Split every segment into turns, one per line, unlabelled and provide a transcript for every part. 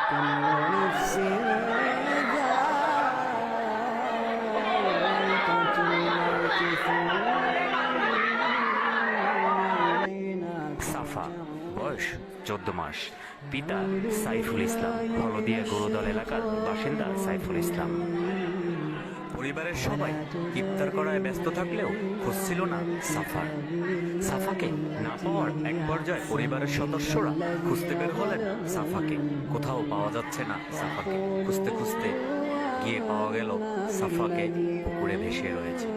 كل نفس ذائقة الموت ثم إلينا
সাফা, বয়স 14 মাস। পিতা সাইফুল ইসলাম, হলদিয়া গরুদল এলাকার বাসিন্দা সাইফুল ইসলাম। পরিবারের সবাই ইফতার করায় ব্যস্ত থাকলেও খোঁজ ছিল না সাফার। সাফাকে না পাওয়ার এক পর্যায়ে পরিবারের সদস্যরা খুঁজতে বের হলেন সাফাকে। কোথাও পাওয়া যাচ্ছে না সাফাকে। খুঁজতে খুঁজতে গিয়ে পাওয়া গেল সাফাকে পুকুরে ভেসে রয়েছে।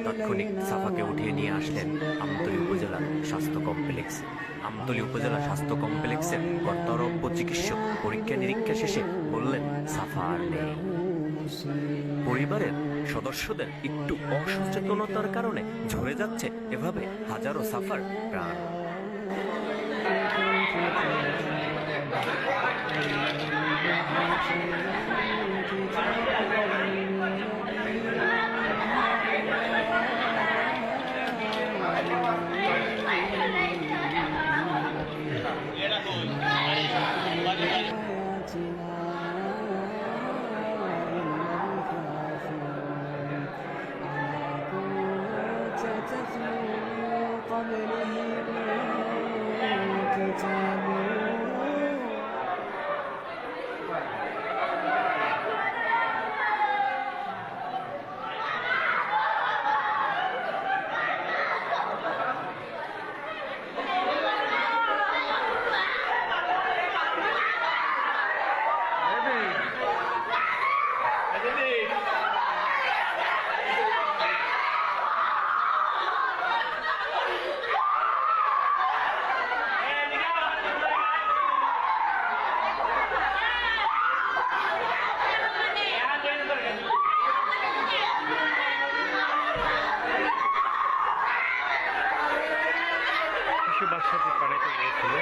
তাৎক্ষণিক সাফাকে উঠিয়ে নিয়ে আসলেন আমতলী উপজেলা স্বাস্থ্য কমপ্লেক্সে। আমতলী উপজেলা স্বাস্থ্য কমপ্লেক্সের কর্তব্য চিকিৎসক পরীক্ষা নিরীক্ষা শেষে বললেন সাফা আর নেই। পরিবারের সদস্যদের একটু অসচেতনতার কারণে ঝরে যাচ্ছে এভাবে হাজারো সাফার প্রাণ।
বাসাতে পাঠাইতে গিয়েছিল।